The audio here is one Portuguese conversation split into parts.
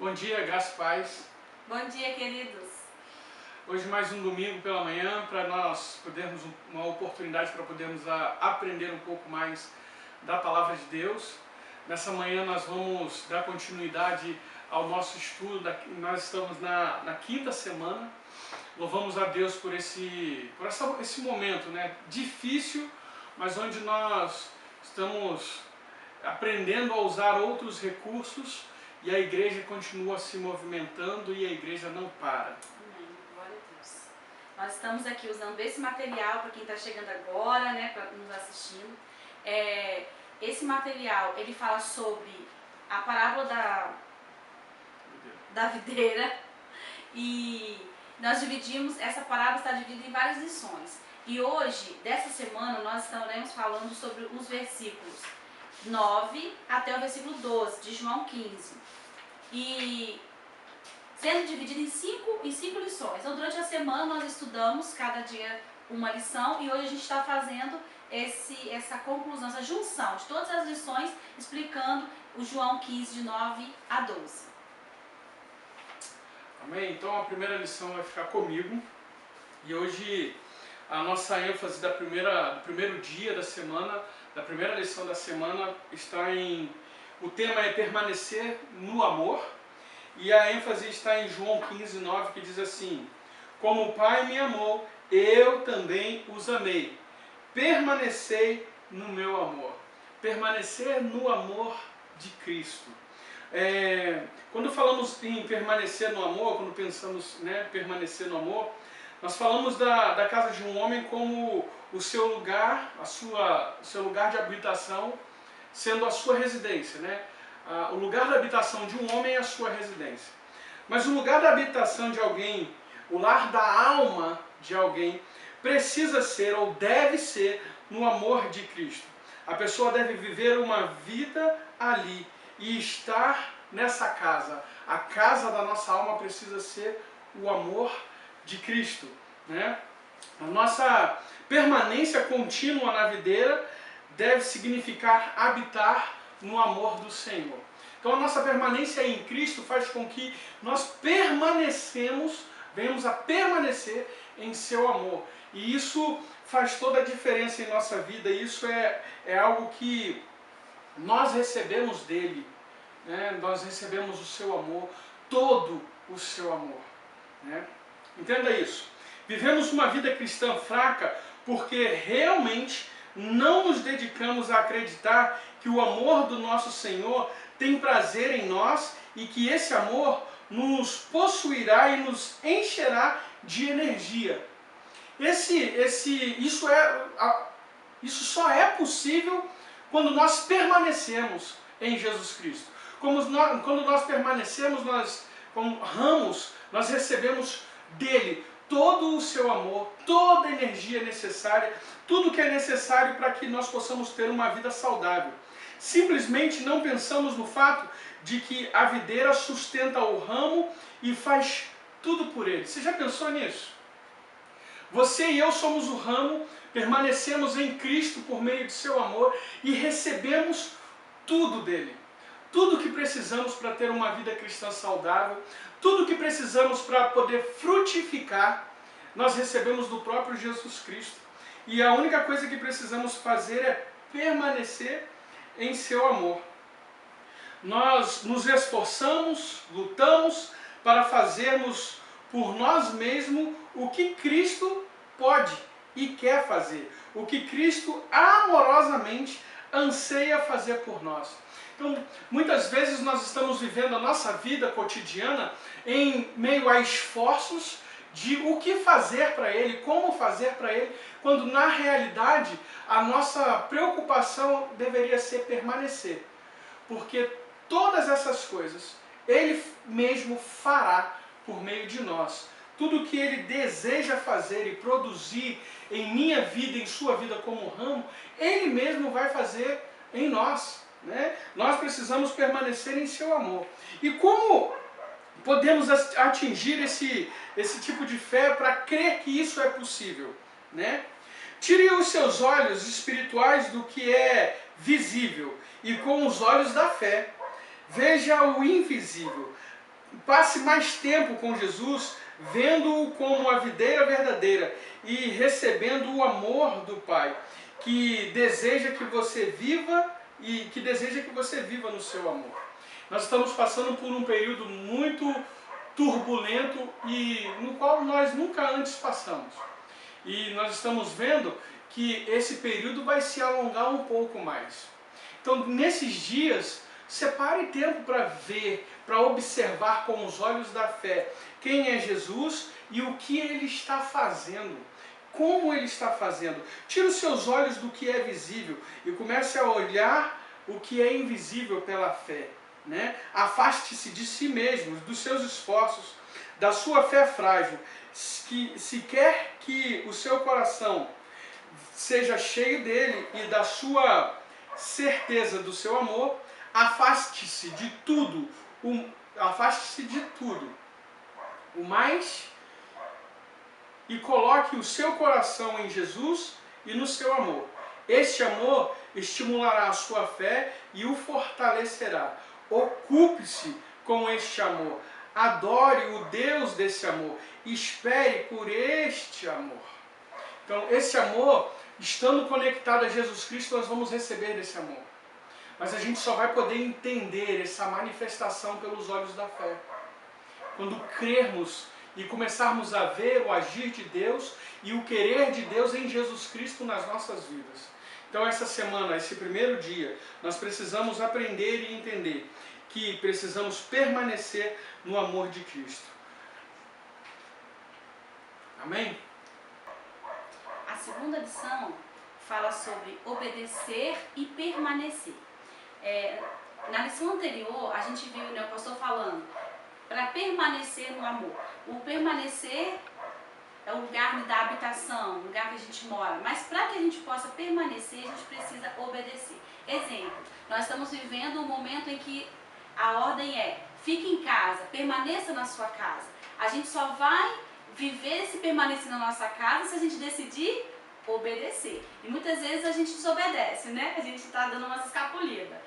Bom dia, graças e paz. Bom dia, queridos. Hoje mais um domingo pela manhã para nós podermos uma oportunidade para podermos aprender um pouco mais da palavra de Deus. Nessa manhã nós vamos dar continuidade ao nosso estudo. Nós estamos na quinta semana. Louvamos a Deus por esse momento, né? Difícil, mas onde nós estamos aprendendo a usar outros recursos e a igreja continua se movimentando e a igreja não para. Amém. Glória a Deus. Nós estamos aqui usando esse material para quem está chegando agora, né, para nos assistindo. Esse material, ele fala sobre a parábola da videira e nós dividimos, essa parábola está dividida em várias lições. E hoje, dessa semana, nós estaremos falando sobre os versículos 9 até o versículo 12 de João 15. E sendo dividido em cinco lições. Então, durante a semana nós estudamos cada dia uma lição e hoje a gente está fazendo essa conclusão, essa junção de todas as lições, explicando o João 15, de 9 a 12. Amém? Então a primeira lição vai ficar comigo. E hoje a nossa ênfase do primeiro dia da semana, da primeira lição da semana, está em... O tema é permanecer no amor. E a ênfase está em João 15, 9, que diz assim: como o Pai me amou, eu também os amei. Permanecei no meu amor. Permanecer no amor de Cristo. Quando falamos em permanecer no amor, quando pensamos, né, permanecer no amor, nós falamos da casa de um homem como o seu lugar, seu lugar de habitação, sendo a sua residência, né? O lugar da habitação de um homem é a sua residência. Mas o lugar da habitação de alguém, o lar da alma de alguém, precisa ser ou deve ser no amor de Cristo. A pessoa deve viver uma vida ali e estar nessa casa. A casa da nossa alma precisa ser o amor de Cristo, né? A nossa permanência contínua na videira deve significar habitar no amor do Senhor. Então a nossa permanência em Cristo faz com que nós venhamos a permanecer em seu amor. E isso faz toda a diferença em nossa vida. Isso é algo que nós recebemos dele, né? Nós recebemos o seu amor, todo o seu amor, né? Entenda isso. Vivemos uma vida cristã fraca porque realmente não nos dedicamos a acreditar que o amor do nosso Senhor tem prazer em nós e que esse amor nos possuirá e nos encherá de energia. Isso só é possível quando nós permanecemos em Jesus Cristo. Quando nós permanecemos, como ramos, nós recebemos dele todo o seu amor, toda a energia necessária, tudo que é necessário para que nós possamos ter uma vida saudável. Simplesmente não pensamos no fato de que a videira sustenta o ramo e faz tudo por ele. Você já pensou nisso? Você e eu somos o ramo, permanecemos em Cristo por meio de seu amor e recebemos tudo dele. Tudo que precisamos para ter uma vida cristã saudável, tudo que precisamos para poder frutificar, nós recebemos do próprio Jesus Cristo. E a única coisa que precisamos fazer é permanecer em seu amor. Nós nos esforçamos, lutamos para fazermos por nós mesmos o que Cristo pode e quer fazer. O que Cristo amorosamente anseia fazer por nós. Então, muitas vezes nós estamos vivendo a nossa vida cotidiana em meio a esforços de o que fazer para Ele, como fazer para Ele, quando na realidade a nossa preocupação deveria ser permanecer. Porque todas essas coisas Ele mesmo fará por meio de nós. Tudo que Ele deseja fazer e produzir em minha vida, em sua vida como ramo, Ele mesmo vai fazer em nós, né? Nós precisamos permanecer em seu amor. E como podemos atingir esse tipo de fé para crer que isso é possível, né? Tire os seus olhos espirituais do que é visível e com os olhos da fé veja o invisível. passe mais tempo com Jesus, vendo-o como a videira verdadeira e recebendo o amor do Pai, que deseja que você viva e que deseja que você viva no seu amor. Nós estamos passando por um período muito turbulento e no qual nós nunca antes passamos. E nós estamos vendo que esse período vai se alongar um pouco mais. Então, nesses dias, separe tempo para ver, para observar com os olhos da fé quem é Jesus e o que ele está fazendo, como ele está fazendo. Tire os seus olhos do que é visível e comece a olhar o que é invisível pela fé. Né? Afaste-se de si mesmo, dos seus esforços, da sua fé frágil. Se quer que o seu coração seja cheio dele e da sua certeza do seu amor, afaste-se de tudo, o mais, e coloque o seu coração em Jesus e no seu amor. Este amor estimulará a sua fé e o fortalecerá. Ocupe-se com este amor. Adore o Deus desse amor. Espere por este amor. Então, esse amor, estando conectado a Jesus Cristo, nós vamos receber desse amor. Mas a gente só vai poder entender essa manifestação pelos olhos da fé. Quando crermos e começarmos a ver o agir de Deus e o querer de Deus em Jesus Cristo nas nossas vidas. Então essa semana, esse primeiro dia, nós precisamos aprender e entender que precisamos permanecer no amor de Cristo. Amém? A segunda lição fala sobre obedecer e permanecer. Na lição anterior, a gente viu, né, o pastor falando, para permanecer no amor. O permanecer é o lugar da habitação, o lugar que a gente mora. Mas para que a gente possa permanecer, a gente precisa obedecer. Exemplo, nós estamos vivendo um momento em que a ordem é, fique em casa, permaneça na sua casa. A gente só vai viver esse permanecer na nossa casa se a gente decidir obedecer. E muitas vezes a gente desobedece, né? A gente está dando umas escapulidas.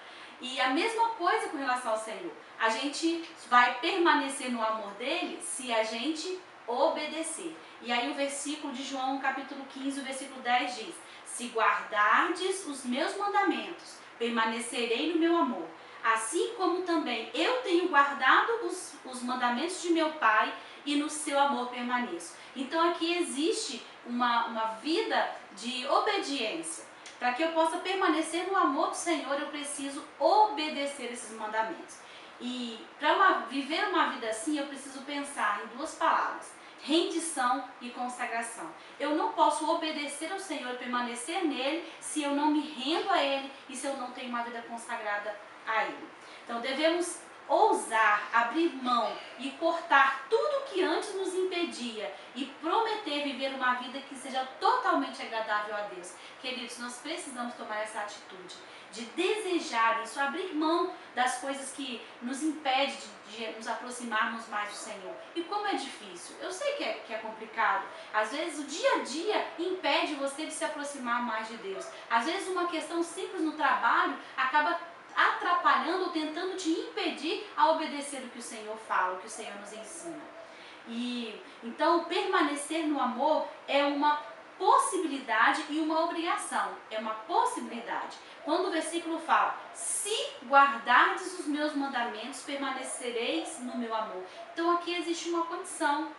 E a mesma coisa com relação ao Senhor. A gente vai permanecer no amor dele se a gente obedecer. E aí o versículo de João, capítulo 15, o versículo 10 diz: se guardardes os meus mandamentos, permanecerei no meu amor. Assim como também eu tenho guardado os mandamentos de meu Pai e no seu amor permaneço. Então aqui existe uma vida de obediência. Para que eu possa permanecer no amor do Senhor, eu preciso obedecer esses mandamentos. E para viver uma vida assim, eu preciso pensar em duas palavras: rendição e consagração. Eu não posso obedecer ao Senhor e permanecer nele se eu não me rendo a ele e se eu não tenho uma vida consagrada a ele. Então devemos ousar abrir mão e cortar tudo que antes nos impedia e prometer viver uma vida que seja totalmente agradável a Deus. Queridos, nós precisamos tomar essa atitude de desejar isso, abrir mão das coisas que nos impedem de nos aproximarmos mais do Senhor. E como é difícil, eu sei que é complicado. Às vezes o dia a dia impede você de se aproximar mais de Deus. Às vezes uma questão simples no trabalho acaba atrapalhando ou tentando te impedir a obedecer o que o Senhor fala, o que o Senhor nos ensina. E então permanecer no amor é uma possibilidade e uma obrigação. É uma possibilidade. Quando o versículo fala, se guardardes os meus mandamentos, permanecereis no meu amor. Então aqui existe uma condição.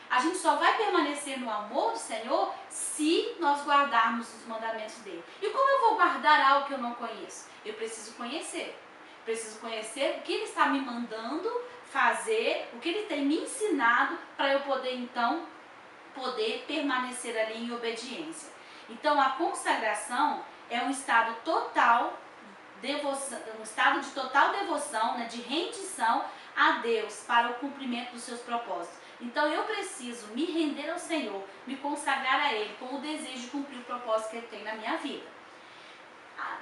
A gente só vai permanecer no amor do Senhor se nós guardarmos os mandamentos dele. E como eu vou guardar algo que eu não conheço? Eu preciso conhecer. Preciso conhecer o que ele está me mandando fazer, o que ele tem me ensinado, para eu poder então permanecer ali em obediência. Então a consagração é um estado total devoção, um estado de total devoção, né, de rendição a Deus para o cumprimento dos seus propósitos. Então eu preciso me render ao Senhor, me consagrar a Ele com o desejo de cumprir o propósito que Ele tem na minha vida.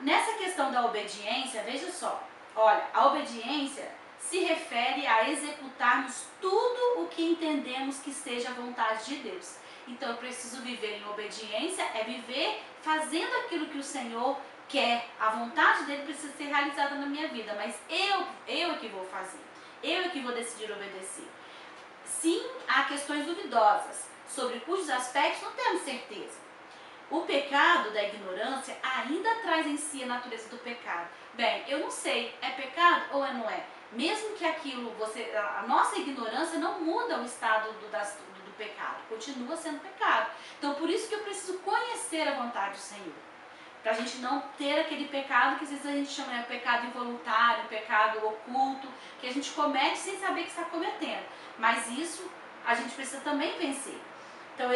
Nessa questão da obediência, veja só, olha, a obediência se refere a executarmos tudo o que entendemos que seja a vontade de Deus. Então eu preciso viver em obediência, é viver fazendo aquilo que o Senhor quer. A vontade dele precisa ser realizada na minha vida, mas eu é que vou fazer. Eu é que vou decidir obedecer. Sim, há questões duvidosas, sobre cujos aspectos não temos certeza. O pecado da ignorância ainda traz em si a natureza do pecado. Bem, eu não sei, é pecado ou não é? Mesmo que aquilo, a nossa ignorância não muda o estado do pecado, continua sendo pecado. Então, por isso que eu preciso conhecer a vontade do Senhor. Para a gente não ter aquele pecado que às vezes a gente chama de pecado involuntário, pecado oculto, que a gente comete sem saber que está cometendo. Mas isso a gente precisa também vencer. Então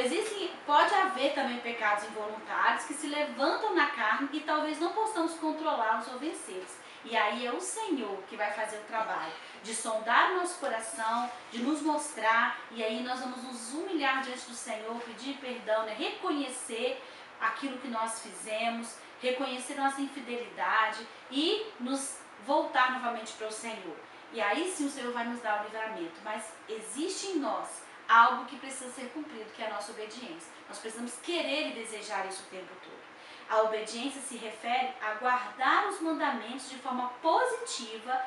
pode haver também pecados involuntários que se levantam na carne e talvez não possamos controlá-los ou vencê-los. E aí é o Senhor que vai fazer o trabalho de sondar o nosso coração, de nos mostrar, e aí nós vamos nos humilhar diante do Senhor, pedir perdão, né? Reconhecer aquilo que nós fizemos, reconhecer nossa infidelidade e nos voltar novamente para o Senhor. E aí sim o Senhor vai nos dar o livramento, mas existe em nós algo que precisa ser cumprido, que é a nossa obediência. Nós precisamos querer e desejar isso o tempo todo. A obediência se refere a guardar os mandamentos de forma positiva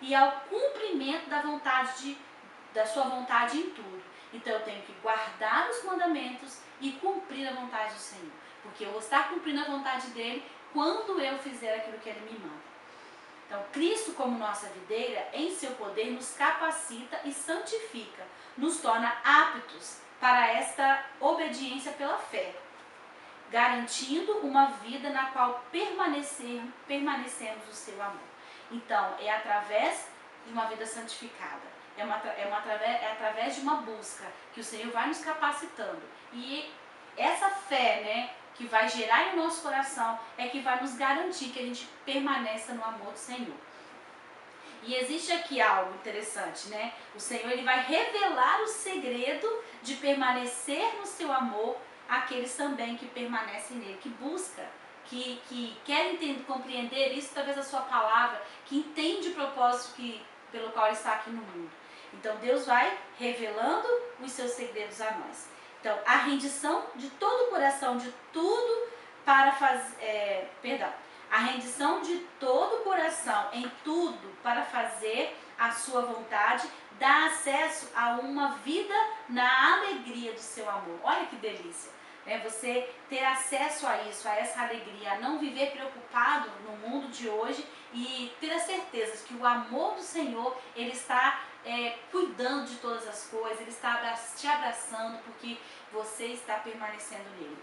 e ao cumprimento da sua vontade em tudo. Então eu tenho que guardar os mandamentos e cumprir a vontade do Senhor, porque eu vou estar cumprindo a vontade dele quando eu fizer aquilo que ele me manda. Então, Cristo, como nossa videira, em seu poder nos capacita e santifica, nos torna aptos para esta obediência pela fé, garantindo uma vida na qual permanecemos o seu amor. Então, é através de uma vida santificada, é através de uma busca que o Senhor vai nos capacitando. E essa fé, né, que vai gerar em nosso coração é que vai nos garantir que a gente permaneça no amor do Senhor. E existe aqui algo interessante, né? O Senhor ele vai revelar o segredo de permanecer no seu amor àqueles também que permanecem nele, que busca, que querem compreender isso através da sua palavra, que entende o propósito pelo qual ele está aqui no mundo. Então Deus vai revelando os seus segredos a nós. Então, a rendição de todo o coração, de tudo para fazer, a rendição de todo o coração em tudo para fazer a sua vontade dá acesso a uma vida na alegria do seu amor. Olha que delícia! Você ter acesso a isso, a essa alegria, a não viver preocupado no mundo de hoje e ter a certeza de que o amor do Senhor, ele está cuidando de todas as coisas, ele está te abraçando porque você está permanecendo nele,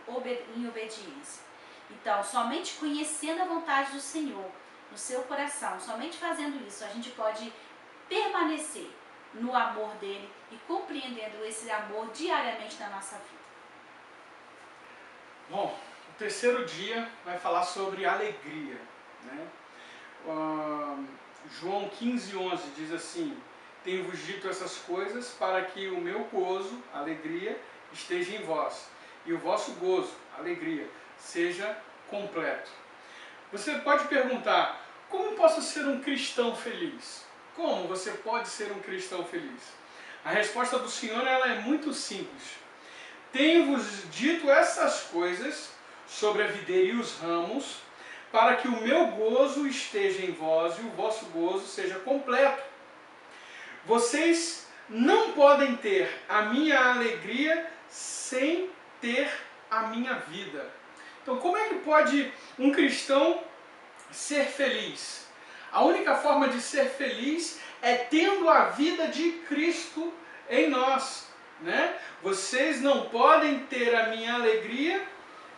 em obediência. Então, somente conhecendo a vontade do Senhor no seu coração, somente fazendo isso, a gente pode permanecer no amor dele e compreendendo esse amor diariamente na nossa vida. Bom, o terceiro dia vai falar sobre alegria, né? João 15:11 diz assim: tenho-vos dito essas coisas para que o meu gozo, alegria, esteja em vós, e o vosso gozo, alegria, seja completo. Você pode perguntar, como posso ser um cristão feliz? Como você pode ser um cristão feliz? A resposta do Senhor ela é muito simples. Tenho-vos dito essas coisas sobre a videira e os ramos, para que o meu gozo esteja em vós e o vosso gozo seja completo. Vocês não podem ter a minha alegria sem ter a minha vida. Então, como é que pode um cristão ser feliz? A única forma de ser feliz é tendo a vida de Cristo em nós, né? Vocês não podem ter a minha alegria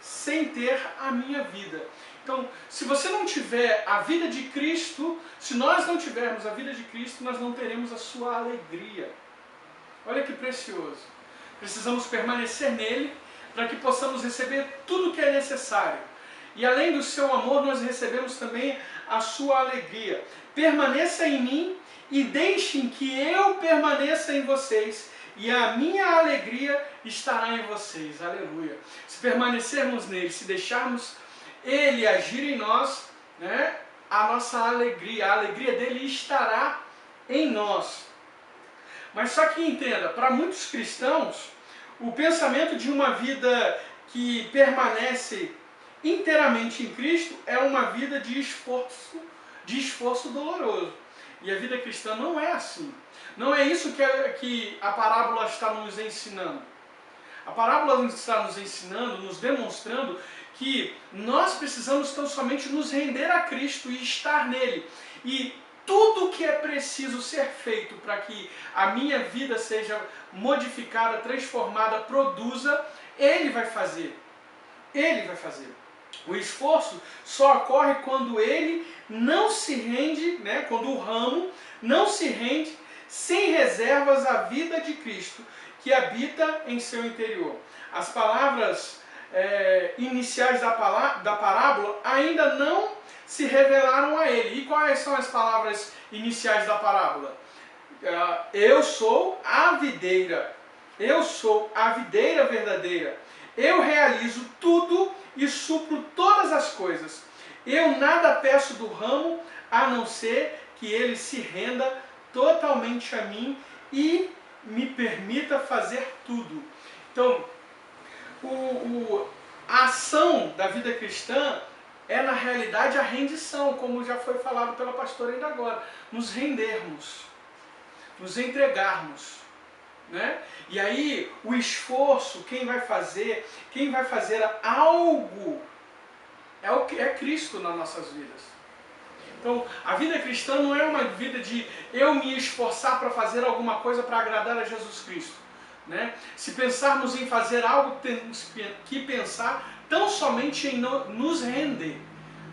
sem ter a minha vida. Então, se você não tiver a vida de Cristo, se nós não tivermos a vida de Cristo, nós não teremos a sua alegria. Olha que precioso. Precisamos permanecer nele para que possamos receber tudo o que é necessário. E além do seu amor, nós recebemos também a sua alegria. Permaneça em mim e deixem que eu permaneça em vocês. E a minha alegria estará em vocês. Aleluia. Se permanecermos nele, se deixarmos ele agir em nós, né, a nossa alegria, a alegria dele estará em nós. Mas só que entenda, para muitos cristãos, o pensamento de uma vida que permanece inteiramente em Cristo é uma vida de esforço doloroso. E a vida cristã não é assim. Não é isso que a parábola está nos ensinando. A parábola está nos ensinando, nos demonstrando que nós precisamos tão somente nos render a Cristo e estar nele. E tudo que é preciso ser feito para que a minha vida seja modificada, transformada, produza, Ele vai fazer. Ele vai fazer. O esforço só ocorre quando ele não se rende, né, quando o ramo não se rende sem reservas à vida de Cristo, que habita em seu interior. As palavras iniciais da parábola ainda não se revelaram a ele. E quais são as palavras iniciais da parábola? Eu sou a videira. Eu sou a videira verdadeira. Eu realizo tudo e supro todas as coisas. Eu nada peço do ramo, a não ser que ele se renda totalmente a mim e me permita fazer tudo. Então, a ação da vida cristã é, na realidade, a rendição, como já foi falado pela pastora ainda agora. Nos rendermos, nos entregarmos. Né? E aí, o esforço, quem vai fazer algo, é Cristo nas nossas vidas. Então, a vida cristã não é uma vida de eu me esforçar para fazer alguma coisa para agradar a Jesus Cristo. Né? Se pensarmos em fazer algo, temos que pensar tão somente em nos render,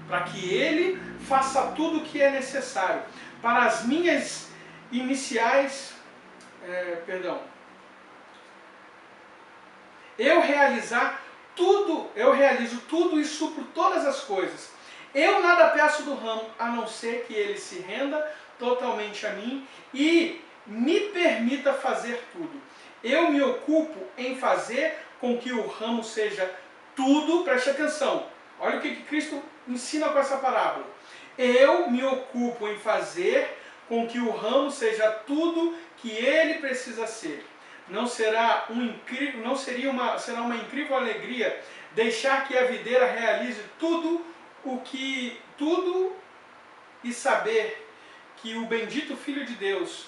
para que Ele faça tudo o que é necessário. Para as minhas iniciais, eu realizo tudo e supro todas as coisas. Eu nada peço do ramo, a não ser que ele se renda totalmente a mim e me permita fazer tudo. Eu me ocupo em fazer com que o ramo seja tudo, preste atenção, olha o que Cristo ensina com essa parábola. Eu me ocupo em fazer com que o ramo seja tudo que ele precisa ser. Será uma incrível alegria deixar que a videira realize tudo e saber que o bendito Filho de Deus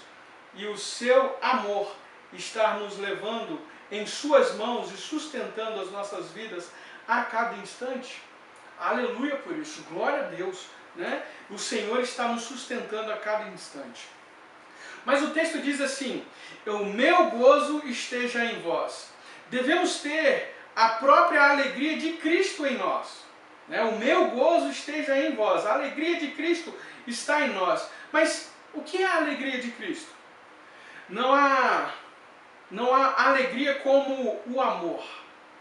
e o seu amor está nos levando em suas mãos e sustentando as nossas vidas a cada instante? Aleluia por isso, glória a Deus, né? O Senhor está nos sustentando a cada instante. Mas o texto diz assim: o meu gozo esteja em vós. Devemos ter a própria alegria de Cristo em nós. Né? O meu gozo esteja em vós. A alegria de Cristo está em nós. Mas o que é a alegria de Cristo? Não há alegria como o amor.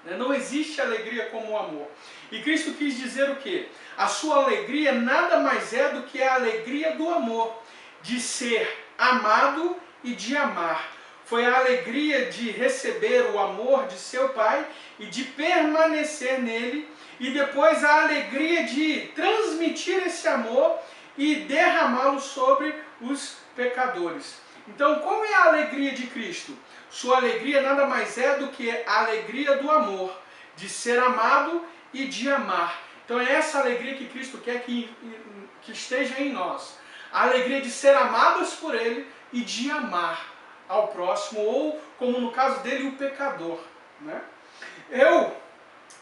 Né? Não existe alegria como o amor. E Cristo quis dizer o quê? A sua alegria nada mais é do que a alegria do amor, de ser amado e de amar. Foi a alegria de receber o amor de seu Pai e de permanecer nele, e depois a alegria de transmitir esse amor e derramá-lo sobre os pecadores. Então, como é a alegria de Cristo? Sua alegria nada mais é do que a alegria do amor, de ser amado e de amar. Então é essa alegria que Cristo quer que esteja em nós. A alegria de ser amados por Ele e de amar ao próximo, ou, como no caso dele, o pecador. Né?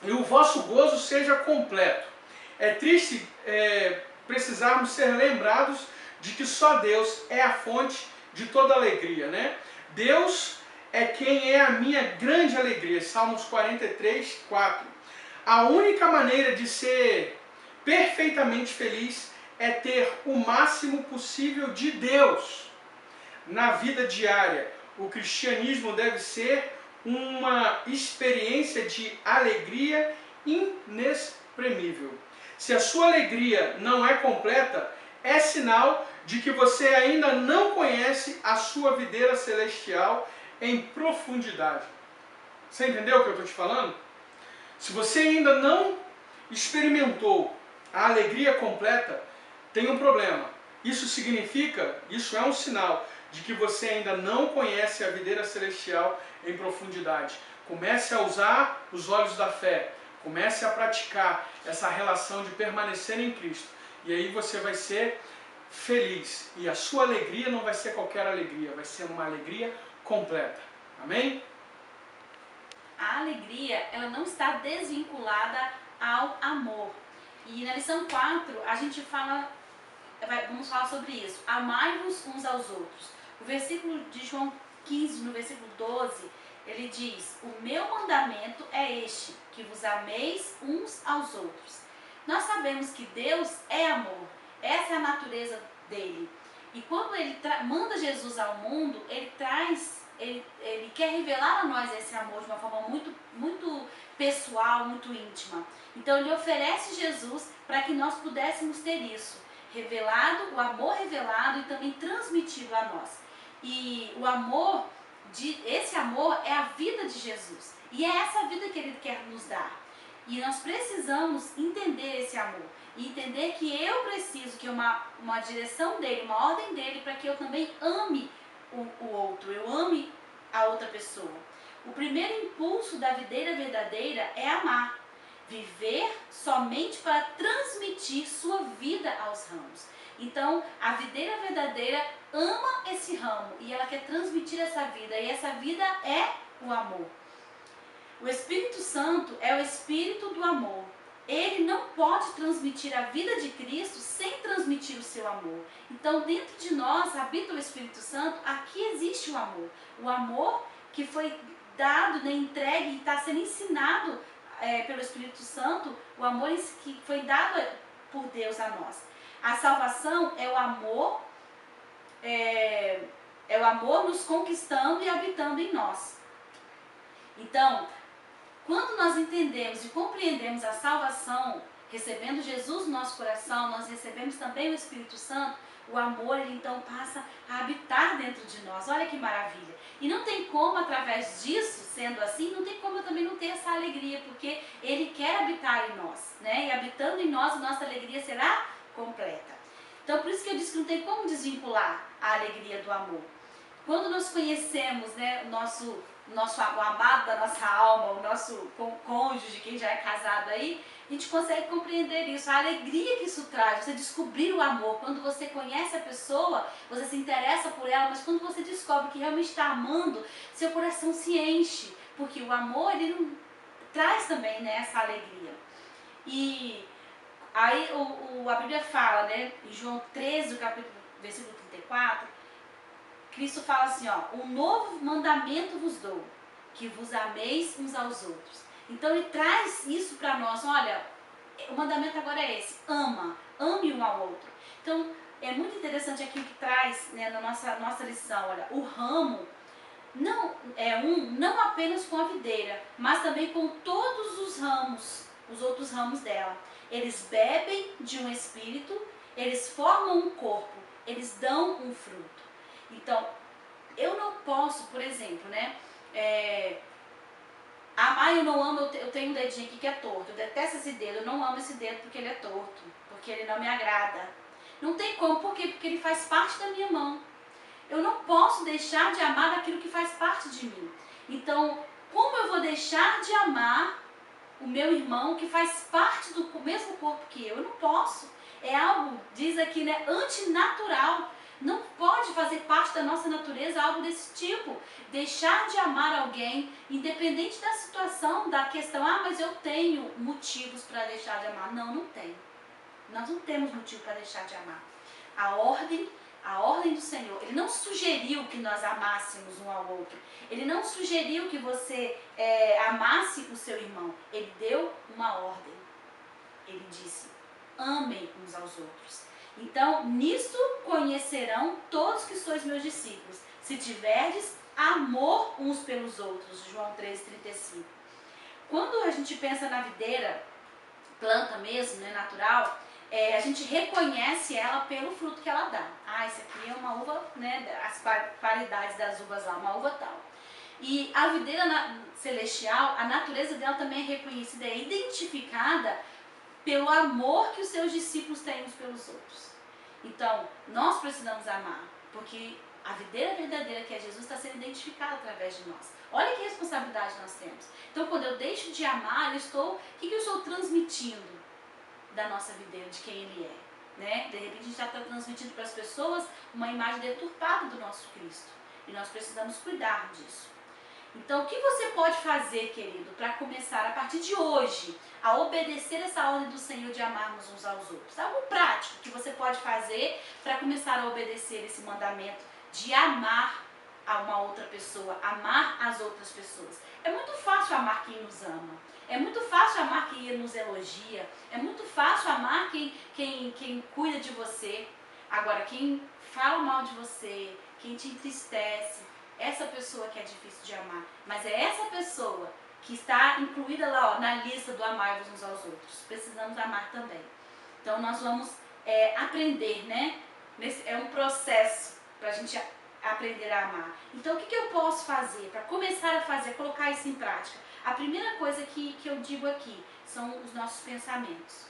E o vosso gozo seja completo. É triste precisarmos ser lembrados de que só Deus é a fonte de toda alegria. Né? Deus é quem é a minha grande alegria. Salmos 43, 4. A única maneira de ser perfeitamente feliz é ter o máximo possível de Deus na vida diária. O cristianismo deve ser uma experiência de alegria inexprimível. Se a sua alegria não é completa, é sinal de que você ainda não conhece a sua videira celestial em profundidade. Você entendeu o que eu estou te falando? Se você ainda não experimentou a alegria completa, tem um problema. Isso é um sinal de que você ainda não conhece a videira celestial em profundidade. Comece a usar os olhos da fé. Comece a praticar essa relação de permanecer em Cristo. E aí você vai ser feliz. E a sua alegria não vai ser qualquer alegria, vai ser uma alegria completa. Amém? A alegria, ela não está desvinculada ao amor. E na lição 4, a gente vamos falar sobre isso. Amai-vos uns aos outros. O versículo de João 15, no versículo 12, ele diz: o meu mandamento é este, que vos ameis uns aos outros. Nós sabemos que Deus é amor. Essa é a natureza dele. E quando ele manda Jesus ao mundo, ele quer revelar a nós esse amor de uma forma muito pessoal, muito íntima. Então ele oferece Jesus para que nós pudéssemos ter isso, revelado, o amor revelado e também transmitido a nós. E o amor, esse amor é a vida de Jesus. E é essa vida que ele quer nos dar. E nós precisamos entender esse amor. E entender que eu preciso, que uma direção dele, uma ordem dele, para que eu também ame o outro, eu ame a outra pessoa. O primeiro impulso da videira verdadeira é amar. Viver somente para transmitir sua vida aos ramos. Então, a videira verdadeira ama esse ramo e ela quer transmitir essa vida. E essa vida é o amor. O Espírito Santo é o Espírito do amor. Ele não pode transmitir a vida de Cristo sem transmitir o seu amor. Então, dentro de nós habita o Espírito Santo, aqui existe o amor. O amor que foi dado, né, entregue e está sendo ensinado pelo Espírito Santo, o amor que foi dado por Deus a nós. A salvação é o amor, é o amor nos conquistando e habitando em nós. Então, quando nós entendemos e compreendemos a salvação, recebendo Jesus no nosso coração, nós recebemos também o Espírito Santo, o amor, ele então passa a habitar dentro de nós. Olha que maravilha. E não tem como, através disso, sendo assim, não tem como eu também não ter essa alegria, porque ele quer habitar em nós, né? E habitando em nós, a nossa alegria será completa. Então, por isso que eu disse que não tem como desvincular a alegria do amor. Quando nós conhecemos, né, o amado da nossa alma, o nosso cônjuge, quem já é casado aí, a gente consegue compreender isso, a alegria que isso traz, você descobrir o amor. Quando você conhece a pessoa, você se interessa por ela, mas quando você descobre que realmente está amando, seu coração se enche, porque o amor, ele não traz também, né, essa alegria. E aí a Bíblia fala, né, em João 13, versículo 34, Cristo fala assim, ó: um novo mandamento vos dou, que vos ameis uns aos outros. Então ele traz isso para nós. Olha, o mandamento agora é esse: ame um ao outro. Então é muito interessante aqui o que traz, né, na nossa lição. Olha, o ramo não apenas com a videira, mas também com todos os ramos, os outros ramos dela. Eles bebem de um espírito, eles formam um corpo, eles dão um fruto. Então, eu não posso, por exemplo, né, amar, eu não amo, eu tenho um dedinho aqui que é torto, eu detesto esse dedo, eu não amo esse dedo porque ele é torto, porque ele não me agrada. Não tem como, por quê? Porque ele faz parte da minha mão. Eu não posso deixar de amar aquilo que faz parte de mim. Então, como eu vou deixar de amar o meu irmão que faz parte do mesmo corpo que eu? Eu não posso. É algo, diz aqui, né, antinatural. Não pode fazer parte da nossa natureza algo desse tipo. Deixar de amar alguém, independente da situação, da questão, mas eu tenho motivos para deixar de amar. Não, não tem. Nós não temos motivo para deixar de amar. A ordem do Senhor, Ele não sugeriu que nós amássemos um ao outro. Ele não sugeriu que você amasse o seu irmão. Ele deu uma ordem. Ele disse: amem uns aos outros. Então, nisso conhecerão todos que sois meus discípulos, se tiverdes amor uns pelos outros. João 3,35. Quando a gente pensa na videira, planta mesmo, né, natural, a gente reconhece ela pelo fruto que ela dá. Essa aqui é uma uva, né, as qualidades das uvas lá, uma uva tal. E a videira celestial, a natureza dela também é reconhecida, é identificada pelo amor que os seus discípulos têm uns pelos outros. Então, nós precisamos amar, porque a videira verdadeira, que é Jesus, está sendo identificada através de nós. Olha que responsabilidade nós temos. Então, quando eu deixo de amar, o que eu estou transmitindo da nossa videira, de quem Ele é? né? De repente a gente está transmitindo para as pessoas uma imagem deturpada do nosso Cristo. E nós precisamos cuidar disso. Então, o que você pode fazer, querido, para começar a partir de hoje a obedecer essa ordem do Senhor de amarmos uns aos outros? Algo prático que você pode fazer para começar a obedecer esse mandamento de amar a uma outra pessoa, amar as outras pessoas. É muito fácil amar quem nos ama. É muito fácil amar quem nos elogia. É muito fácil amar quem cuida de você. Agora, quem fala mal de você, quem te entristece, essa pessoa que é difícil de amar. Mas é essa pessoa que está incluída lá, ó, na lista do amar-vos uns aos outros. Precisamos amar também. Então nós vamos aprender, né? É um processo para a gente aprender a amar. Então o que eu posso fazer para começar a fazer, colocar isso em prática? A primeira coisa que eu digo aqui são os nossos pensamentos.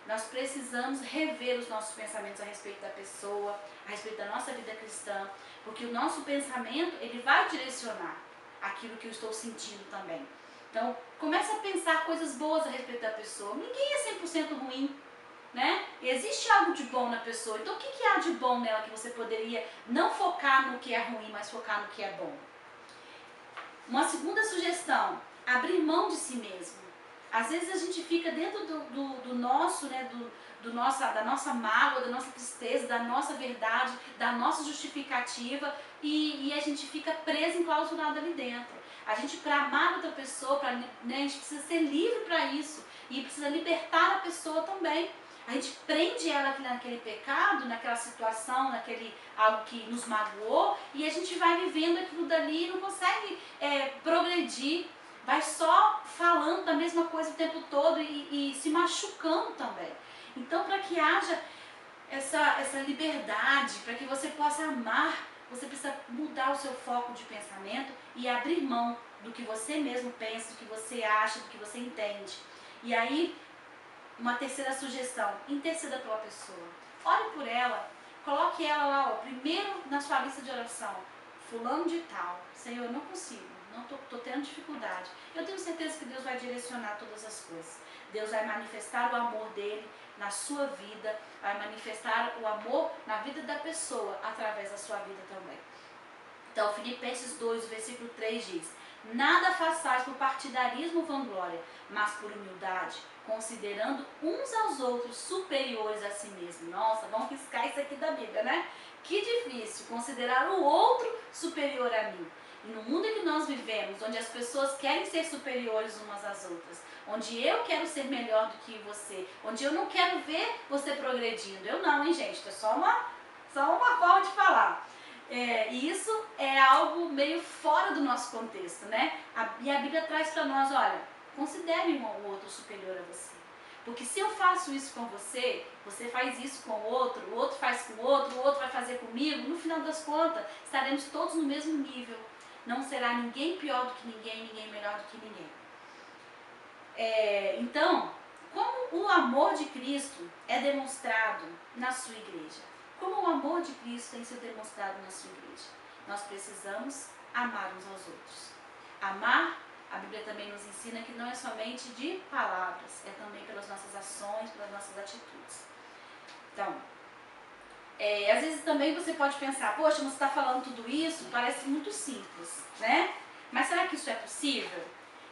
Nós precisamos rever os nossos pensamentos a respeito da pessoa, a respeito da nossa vida cristã, porque o nosso pensamento, ele vai direcionar aquilo que eu estou sentindo também. Então, comece a pensar coisas boas a respeito da pessoa. Ninguém é 100% ruim, né? Existe algo de bom na pessoa. Então, o que há de bom nela que você poderia não focar no que é ruim, mas focar no que é bom? Uma segunda sugestão, abrir mão de si mesmo. Às vezes a gente fica dentro do nosso, né, da nossa mágoa, da nossa tristeza, da nossa verdade, da nossa justificativa e a gente fica preso, enclausurado ali dentro. A gente, para amar outra pessoa, né, a gente precisa ser livre para isso e precisa libertar a pessoa também. A gente prende ela naquele pecado, naquela situação, naquele algo que nos magoou e a gente vai vivendo aquilo dali e não consegue progredir. Vai só falando da mesma coisa o tempo todo e se machucando também. Então, para que haja essa liberdade, para que você possa amar, você precisa mudar o seu foco de pensamento e abrir mão do que você mesmo pensa, do que você acha, do que você entende. E aí, uma terceira sugestão, interceda pela pessoa. Ore por ela, coloque ela lá, ó, primeiro na sua lista de oração. Fulano de tal, Senhor, eu não consigo. Não estou tendo dificuldade. Eu tenho certeza que Deus vai direcionar todas as coisas. Deus vai manifestar o amor dele na sua vida, vai manifestar o amor na vida da pessoa através da sua vida também. Então, Filipenses 2, versículo 3 diz: nada façais por partidarismo ou vanglória, mas por humildade, considerando uns aos outros superiores a si mesmo. Nossa, vamos riscar isso aqui da Bíblia, né? Que difícil, considerar o outro superior a mim. E no mundo em que nós vivemos, onde as pessoas querem ser superiores umas às outras, onde eu quero ser melhor do que você, onde eu não quero ver você progredindo. Eu não, hein, gente? É só uma forma de falar. E isso é algo meio fora do nosso contexto, né? E a Bíblia traz para nós, olha, considere um outro superior a você. Porque se eu faço isso com você, você faz isso com o outro faz com o outro vai fazer comigo, no final das contas, estaremos todos no mesmo nível. Não será ninguém pior do que ninguém, ninguém melhor do que ninguém. Então, como o amor de Cristo é demonstrado na sua igreja? Como o amor de Cristo tem sido demonstrado na sua igreja? Nós precisamos amar uns aos outros. Amar, a Bíblia também nos ensina que não é somente de palavras, é também pelas nossas ações, pelas nossas atitudes. Então, às vezes também você pode pensar, poxa, você está falando tudo isso, parece muito simples, né? Mas será que isso é possível?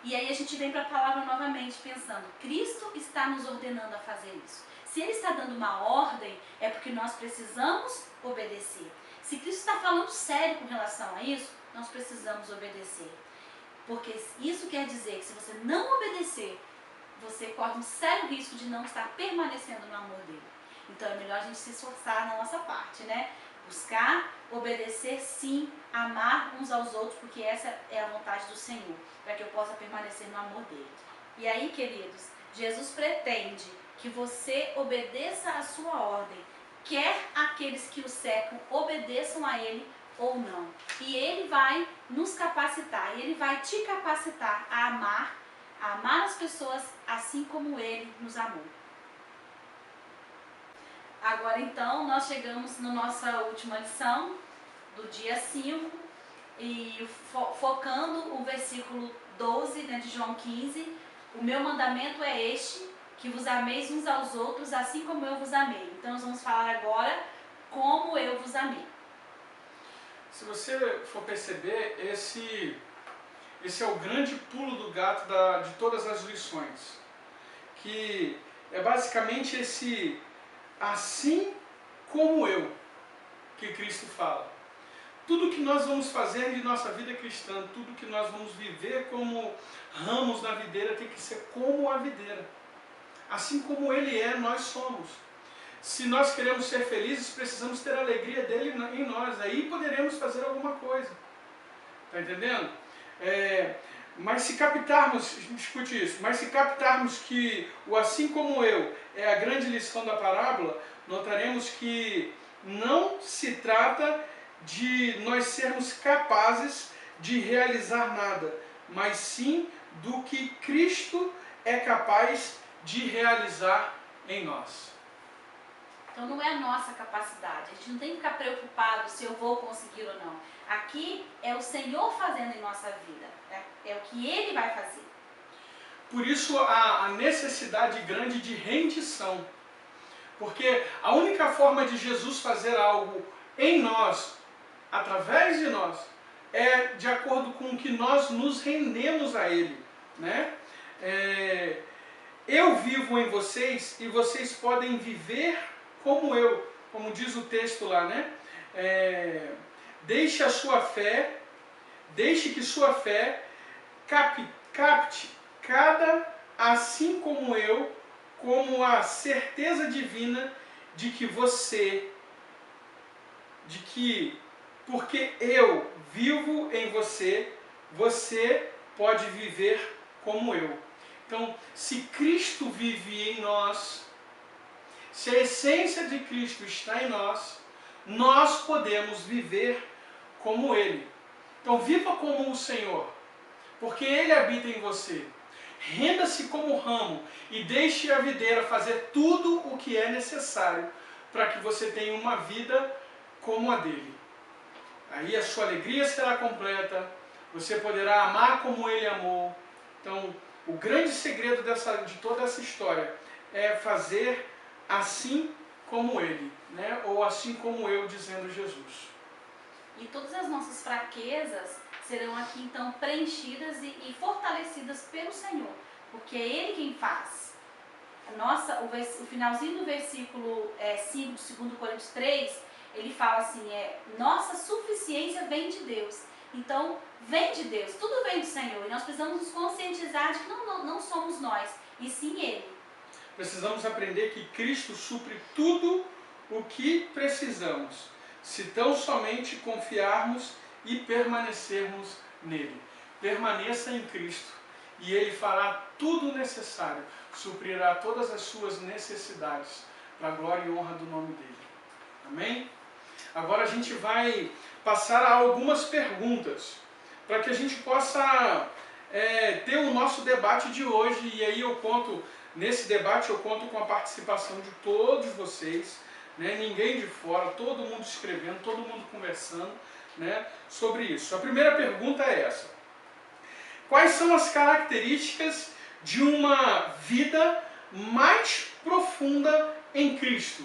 E aí a gente vem para a palavra novamente pensando, Cristo está nos ordenando a fazer isso. Se Ele está dando uma ordem, é porque nós precisamos obedecer. Se Cristo está falando sério com relação a isso, nós precisamos obedecer. Porque isso quer dizer que se você não obedecer, você corre um sério risco de não estar permanecendo no amor dele. Então é melhor a gente se esforçar na nossa parte, né? Buscar, obedecer sim, amar uns aos outros, porque essa é a vontade do Senhor, para que eu possa permanecer no amor dele. E aí, queridos, Jesus pretende que você obedeça a sua ordem, quer aqueles que o cercam obedeçam a ele ou não. E ele vai nos capacitar, ele vai te capacitar a amar as pessoas assim como ele nos amou. Agora então, nós chegamos na nossa última lição do dia 5 e focando o versículo 12, né, de João 15, o meu mandamento é este, que vos ameis uns aos outros, assim como eu vos amei. Então nós vamos falar agora como eu vos amei. Se você for perceber, esse é o grande pulo do gato de todas as lições. Que é basicamente esse assim como eu, que Cristo fala. Tudo que nós vamos fazer de nossa vida cristã, tudo que nós vamos viver como ramos na videira, tem que ser como a videira. Assim como Ele é, nós somos. Se nós queremos ser felizes, precisamos ter a alegria dele em nós. Aí poderemos fazer alguma coisa. Está entendendo? Mas se captarmos, discute isso, mas se captarmos que o assim como eu é a grande lição da parábola, notaremos que não se trata de nós sermos capazes de realizar nada, mas sim do que Cristo é capaz de realizar em nós. Então não é a nossa capacidade, a gente não tem que ficar preocupado se eu vou conseguir ou não. Aqui é o Senhor fazendo em nossa vida, é o que Ele vai fazer. Por isso a necessidade grande de rendição. Porque a única forma de Jesus fazer algo em nós, através de nós, é de acordo com o que nós nos rendemos a Ele. Né? Eu vivo em vocês e vocês podem viver como eu, como diz o texto lá, né? Deixe que sua fé capte cada, assim como eu, como a certeza divina de que porque eu vivo em você, você pode viver como eu. Então, se Cristo vive em nós, se a essência de Cristo está em nós, nós podemos viver como Ele. Então, viva como o Senhor, porque Ele habita em você. Renda-se como ramo e deixe a videira fazer tudo o que é necessário para que você tenha uma vida como a dele. Aí a sua alegria será completa, você poderá amar como Ele amou. Então, o grande segredo de toda essa história é fazer assim como Ele, né? Ou assim como eu, dizendo Jesus. E todas as nossas fraquezas serão aqui então preenchidas e fortalecidas pelo Senhor, porque é Ele quem faz. O finalzinho do versículo 5 de 2 Coríntios 3, ele fala assim, nossa suficiência vem de Deus. Então, vem de Deus, tudo vem do Senhor, e nós precisamos nos conscientizar de que não somos nós, e sim Ele. Precisamos aprender que Cristo supre tudo o que precisamos, se tão somente confiarmos e permanecermos nele. Permaneça em Cristo e Ele fará tudo necessário, suprirá todas as suas necessidades, para a glória e honra do nome dele. Amém? Agora a gente vai passar a algumas perguntas, para que a gente possa ter o nosso debate de hoje, e aí nesse debate eu conto com a participação de todos vocês, né? Ninguém de fora, todo mundo escrevendo, todo mundo conversando, né, sobre isso. A primeira pergunta é essa: quais são as características de uma vida mais profunda em Cristo?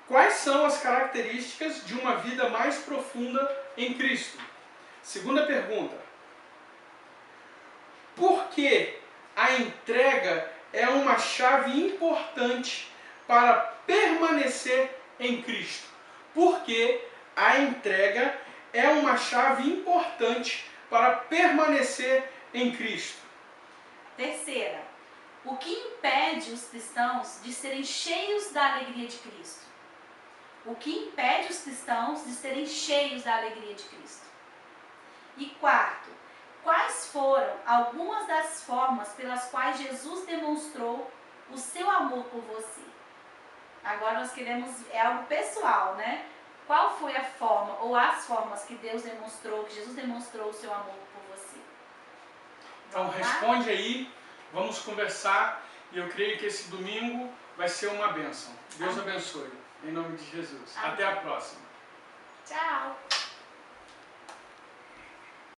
Quais são as características de uma vida mais profunda em Cristo? Segunda pergunta: por que a entrega é uma chave importante para permanecer em Cristo? Por que a entrega é uma chave importante para permanecer em Cristo? Terceira, o que impede os cristãos de serem cheios da alegria de Cristo? O que impede os cristãos de serem cheios da alegria de Cristo? E quarto, quais foram algumas das formas pelas quais Jesus demonstrou o seu amor por você? Agora nós queremos, algo pessoal, né? Qual foi a forma ou as formas que Jesus demonstrou o seu amor por você? Então responde aí, vamos conversar, e eu creio que esse domingo vai ser uma bênção. Deus abençoe, em nome de Jesus. Amém. Até a próxima. Tchau!